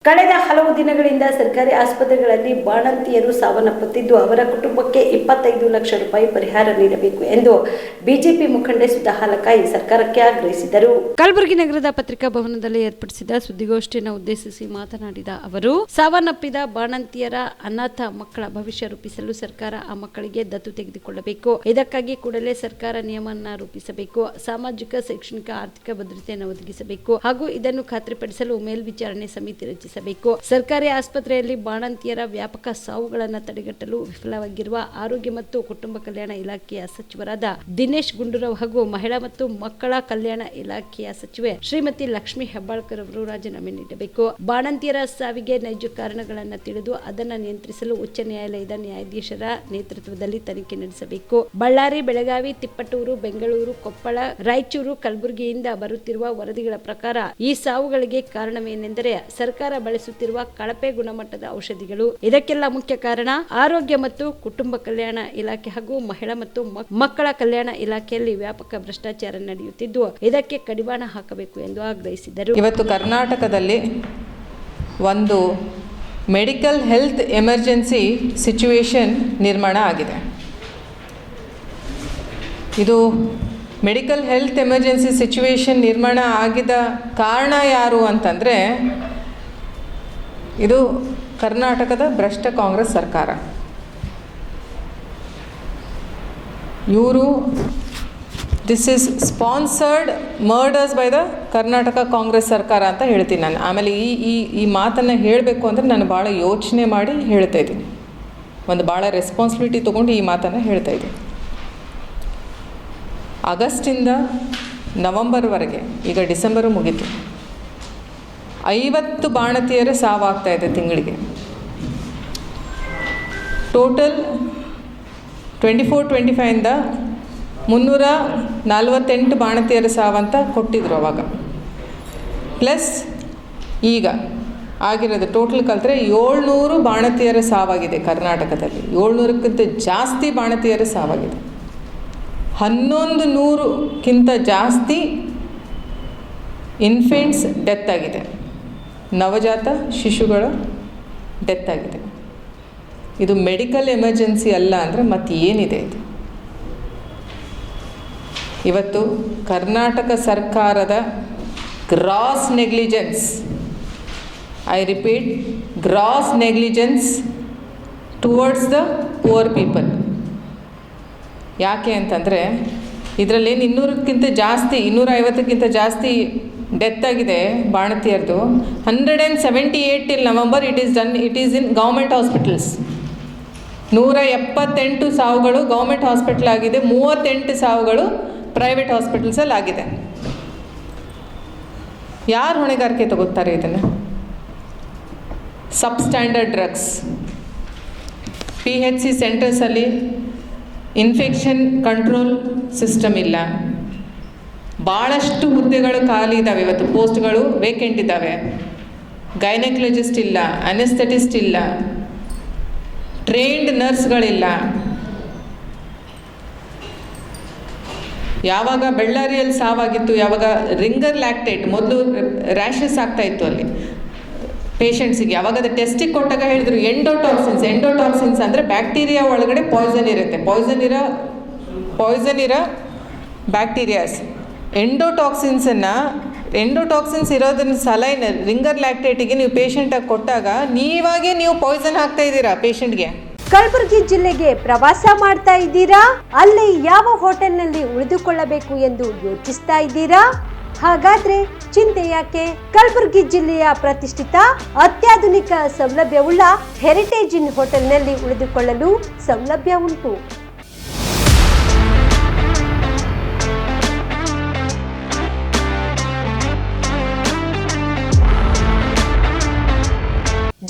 ಕಳೆದ ಹಲವು ದಿನಗಳಿಂದ ಸರ್ಕಾರಿ ಆಸ್ಪತ್ರೆಗಳಲ್ಲಿ ಬಾಣಂತಿಯರು ಸಾವನ್ನಪ್ಪುತ್ತಿದ್ದು ಅವರ ಕುಟುಂಬಕ್ಕೆ 25 ಲಕ್ಷ ರೂಪಾಯಿ ಪರಿಹಾರ ನೀಡಬೇಕು ಎಂದು ಬಿಜೆಪಿ ಮುಖಂಡೆ ಸುಧಾ ಹಾಲಕಾಯಿ ಸರ್ಕಾರಕ್ಕೆ ಆಗ್ರಹಿಸಿದರು. ಕಲಬುರಗಿ ನಗರದ ಪತ್ರಿಕಾ ಭವನದಲ್ಲಿ ಏರ್ಪಡಿಸಿದ ಸುದ್ದಿಗೋಷ್ಠಿಯನ್ನು ಉದ್ದೇಶಿಸಿ ಮಾತನಾಡಿದ ಅವರು, ಸಾವನ್ನಪ್ಪಿದ ಬಾಣಂತಿಯರ ಅನಾಥ ಮಕ್ಕಳ ಭವಿಷ್ಯ ರೂಪಿಸಲು ಸರ್ಕಾರ ಆ ಮಕ್ಕಳಿಗೆ ದತ್ತು ತೆಗೆದುಕೊಳ್ಳಬೇಕು. ಇದಕ್ಕಾಗಿ ಕೂಡಲೇ ಸರ್ಕಾರ ನಿಯಮವನ್ನು ರೂಪಿಸಬೇಕು. ಸಾಮಾಜಿಕ, ಶೈಕ್ಷಣಿಕ, ಆರ್ಥಿಕ ಭದ್ರತೆಯನ್ನು ಒದಗಿಸಬೇಕು ಹಾಗೂ ಇದನ್ನು ಖಾತ್ರಿಪಡಿಸಲು ಮೇಲ್ವಿಚಾರಣೆ ಸಮಿತಿ ರಚಿಸಬೇಕು. ಸರ್ಕಾರಿ ಆಸ್ಪತ್ರೆಯಲ್ಲಿ ಬಾಣಂತಿಯರ ವ್ಯಾಪಕ ಸಾವುಗಳನ್ನು ತಡೆಗಟ್ಟಲು ವಿಫಲವಾಗಿರುವ ಆರೋಗ್ಯ ಮತ್ತು ಕುಟುಂಬ ಕಲ್ಯಾಣ ಇಲಾಖೆಯ ಸಚಿವರಾದ ದಿನೇಶ್ ಗುಂಡೂರಾವ್ ಹಾಗೂ ಮಹಿಳಾ ಮತ್ತು ಮಕ್ಕಳ ಕಲ್ಯಾಣ ಇಲಾಖೆಯ ಸಚಿವೆ ಶ್ರೀಮತಿ ಲಕ್ಷ್ಮೀ ಹೆಬ್ಬಾಳ್ಕರ್ ಅವರು ರಾಜೀನಾಮೆ ನೀಡಬೇಕು. ಬಾಣಂತಿಯರ ಸಾವಿಗೆ ನೈಜ ಕಾರಣಗಳನ್ನು ತಿಳಿದು ಅದನ್ನು ನಿಯಂತ್ರಿಸಲು ಉಚ್ಚ ನ್ಯಾಯಾಲಯದ ನ್ಯಾಯಾಧೀಶರ ನೇತೃತ್ವದಲ್ಲಿ ತನಿಖೆ ನಡೆಸಬೇಕು. ಬಳ್ಳಾರಿ, ಬೆಳಗಾವಿ, ತಿಪ್ಪಟೂರು, ಬೆಂಗಳೂರು, ಕೊಪ್ಪಳ, ರಾಯಚೂರು, ಕಲಬುರಗಿಯಿಂದ ಬರುತ್ತಿರುವ ವರದಿಗಳ ಪ್ರಕಾರ ಈ ಸಾವುಗಳಿಗೆ ಕಾರಣವೇನೆಂದರೆ ಸರ್ಕಾರ ಬಳಸುತ್ತಿರುವ ಕಳಪೆ ಗುಣಮಟ್ಟದ ಔಷಧಿಗಳು. ಇದಕ್ಕೆಲ್ಲ ಮುಖ್ಯ ಕಾರಣ ಆರೋಗ್ಯ ಮತ್ತು ಕುಟುಂಬ ಕಲ್ಯಾಣ ಇಲಾಖೆ ಹಾಗೂ ಮಹಿಳಾ ಮತ್ತು ಮಕ್ಕಳ ಕಲ್ಯಾಣ ಇಲಾಖೆಯಲ್ಲಿ ವ್ಯಾಪಕ ಭ್ರಷ್ಟಾಚಾರ ನಡೆಯುತ್ತಿದ್ದು ಇದಕ್ಕೆ ಕಡಿವಾಣ ಹಾಕಬೇಕು ಎಂದು ಆಗ್ರಹಿಸಿದರು. ಇವತ್ತು ಕರ್ನಾಟಕದಲ್ಲಿ ಒಂದು ಮೆಡಿಕಲ್ ಹೆಲ್ತ್ ಎಮರ್ಜೆನ್ಸಿ ಸಿಚುವೇಶನ್ ನಿರ್ಮಾಣ ಆಗಿದೆ. ಇದು ಮೆಡಿಕಲ್ ಹೆಲ್ತ್ ಎಮರ್ಜೆನ್ಸಿ ಸಿಚುವೇಶನ್ ನಿರ್ಮಾಣ ಆಗಿದ ಕಾರಣ ಯಾರು ಅಂತಂದರೆ ಇದು ಕರ್ನಾಟಕದ ಭ್ರಷ್ಟ ಕಾಂಗ್ರೆಸ್ ಸರ್ಕಾರ. ಇವರು this is sponsored murders by the Karnataka Congress ಸರ್ಕಾರ ಅಂತ ಹೇಳ್ತೀನಿ ನಾನು. ಆಮೇಲೆ ಈ ಮಾತನ್ನು ಹೇಳಬೇಕು ಅಂದರೆ ನಾನು ಭಾಳ ಯೋಚನೆ ಮಾಡಿ ಹೇಳ್ತಾ ಇದ್ದೀನಿ. ಒಂದು ಭಾಳ ರೆಸ್ಪಾನ್ಸಿಬಿಲಿಟಿ ತೊಗೊಂಡು ಈ ಮಾತನ್ನು ಹೇಳ್ತಾ ಇದ್ದೀನಿ. ಆಗಸ್ಟಿಂದ ನವಂಬರ್ವರೆಗೆ, ಈಗ ಡಿಸೆಂಬರು ಮುಗೀತು, 50 ಬಾಣತಿಯರ ಸಾವಾಗ್ತಾ ಇದೆ ತಿಂಗಳಿಗೆ. ಟೋಟಲ್ 24-25ಇಂದ 348 ಬಾಣತಿಯರ ಸಾವಂತ ಕೊಟ್ಟಿದ್ರು ಅವಾಗ. ಪ್ಲಸ್ ಈಗ ಆಗಿರೋದು ಟೋಟಲ್ ಕಲ್ತ್ರೆ 700 ಬಾಣತಿಯರ ಸಾವಾಗಿದೆ ಕರ್ನಾಟಕದಲ್ಲಿ. 700ಕ್ಕಿಂತ ಜಾಸ್ತಿ ಬಾಣತಿಯರ ಸಾವಾಗಿದೆ. 1100ಕ್ಕಿಂತ ಜಾಸ್ತಿ ಇನ್ಫೆಂಟ್ಸ್ ಡೆತ್ ಆಗಿದೆ. ನವಜಾತ ಶಿಶುಗಳ ಡೆತ್ ಆಗಿದೆ. ಇದು ಮೆಡಿಕಲ್ ಎಮರ್ಜೆನ್ಸಿ ಅಲ್ಲ ಅಂದರೆ ಮತ್ತೆ ಏನಿದೆ ಇದು? ಇವತ್ತು ಕರ್ನಾಟಕ ಸರ್ಕಾರದ gross negligence, I repeat, gross negligence towards the poor people. ಯಾಕೆ ಅಂತಂದರೆ ಇದರಲ್ಲಿ 200ಕ್ಕಿಂತ ಜಾಸ್ತಿ, 250ಕ್ಕಿಂತ ಜಾಸ್ತಿ ಡೆತ್ ಆಗಿದೆ ಬಾಣತಿಯರ್ದು. 178 till November it is in government hospitals. 178 ಸಾವುಗಳು ಗೌರ್ಮೆಂಟ್ ಹಾಸ್ಪಿಟಲ್ ಆಗಿದೆ, 38 ಸಾವುಗಳು ಪ್ರೈವೇಟ್ ಹಾಸ್ಪಿಟಲ್ಸಲ್ಲಿ ಆಗಿದೆ. ಯಾರು ಹೊಣೆಗಾರಿಕೆ ತಗೋತಾರೆ ಇದನ್ನು? ಸಬ್ಸ್ಟ್ಯಾಂಡರ್ಡ್ ಡ್ರಗ್ಸ್, PHC ಸೆಂಟರ್ಸಲ್ಲಿ ಇನ್ಫೆಕ್ಷನ್ ಕಂಟ್ರೋಲ್ ಸಿಸ್ಟಮ್ ಇಲ್ಲ. ಭಾಳಷ್ಟು ಹುದ್ದೆಗಳು ಖಾಲಿ ಇದ್ದಾವೆ. ಇವತ್ತು ಪೋಸ್ಟ್ಗಳು ವೇಕೆಂಟ್ ಇದ್ದಾವೆ. ಗೈನಕಾಲಜಿಸ್ಟ್ ಇಲ್ಲ, ಅನೆಸ್ಥೆಟಿಸ್ಟ್ ಇಲ್ಲ, ಟ್ರೈನ್ಡ್ ನರ್ಸ್ಗಳಿಲ್ಲ. ಯಾವಾಗ ಬೆಳ್ಳಾರಿಯಲ್ಲಿ ಸಾವಾಗಿತ್ತು, ಯಾವಾಗ ರಿಂಗರ್ ಲ್ಯಾಕ್ಟೇಟ್, ಮೊದಲು ರ್ಯಾಷಸ್ ಆಗ್ತಾಯಿತ್ತು ಅಲ್ಲಿ ಪೇಷಂಟ್ಸಿಗೆ, ಯಾವಾಗ ಅದು ಟೆಸ್ಟಿಗೆ ಕೊಟ್ಟಾಗ ಹೇಳಿದ್ರು ಎಂಡೋಟಾಕ್ಸಿನ್ಸ್ ಅಂದರೆ ಬ್ಯಾಕ್ಟೀರಿಯಾ ಒಳಗಡೆ ಪಾಯ್ಸನ್ ಇರುತ್ತೆ, ಪಾಯ್ಸನ್ ಇರೋ ಬ್ಯಾಕ್ಟೀರಿಯಾಸ್. ಎಂಡೋಟಾಕ್ಸಿನ್ಸ್ ಇರೋದನ್ನ ಸಲೈನ್ ರಿಂಗರ್ ಲ್ಯಾಕ್ಟೇಟಿಗೆ ನೀವು ಪೇಷಂಟಾಗಿ ಕೊಟ್ಟಾಗ ನೀವು ಪಾಯ್ಸನ್ ಹಾಕ್ತಾ ಇದ್ದೀರಾ ಪೇಷಂಟ್ಗೆ. ಕಲಬುರಗಿ ಜಿಲ್ಲೆಗೆ ಪ್ರವಾಸ ಮಾಡ್ತಾ ಇದ್ದೀರಾ? ಅಲ್ಲಿ ಯಾವ ಹೋಟೆಲ್ನಲ್ಲಿ ಉಳಿದುಕೊಳ್ಳಬೇಕು ಎಂದು ಯೋಚಿಸ್ತಾ ಇದ್ದೀರಾ? ಹಾಗಾದ್ರೆ ಚಿಂತೆ ಯಾಕೆ? ಕಲಬುರಗಿ ಜಿಲ್ಲೆಯ ಪ್ರತಿಷ್ಠಿತ ಅತ್ಯಾಧುನಿಕ ಸೌಲಭ್ಯವುಳ್ಳ ಹೆರಿಟೇಜ್ ಇನ್ ಹೋಟೆಲ್ನಲ್ಲಿ ಉಳಿದುಕೊಳ್ಳಲು ಸೌಲಭ್ಯ ಉಂಟು.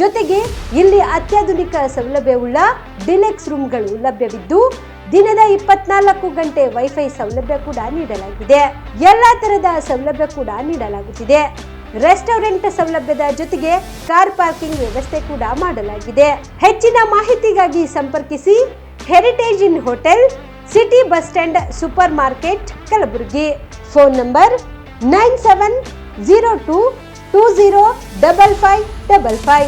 ಜೊತೆಗೆ ಇಲ್ಲಿ ಅತ್ಯಾಧುನಿಕ ಸೌಲಭ್ಯವುಳ್ಳ ಡಿಲೆಕ್ಸ್ ರೂಮ್ಗಳು ಲಭ್ಯವಿದ್ದು ದಿನದ 24 ಗಂಟೆ ವೈಫೈ ಸೌಲಭ್ಯ ಕೂಡ ನೀಡಲಾಗಿದೆ. ಎಲ್ಲಾ ತರದ ಸೌಲಭ್ಯ ಕೂಡ ನೀಡಲಾಗುತ್ತಿದೆ. ರೆಸ್ಟೋರೆಂಟ್ ಸೌಲಭ್ಯದ ಜೊತೆಗೆ ಕಾರ್ ಪಾರ್ಕಿಂಗ್ ವ್ಯವಸ್ಥೆ ಕೂಡ ಮಾಡಲಾಗಿದೆ. ಹೆಚ್ಚಿನ ಮಾಹಿತಿಗಾಗಿ ಸಂಪರ್ಕಿಸಿ heritage inn hotel, city bus stand, super market, Kalaburagi. Phone number 9702 205555.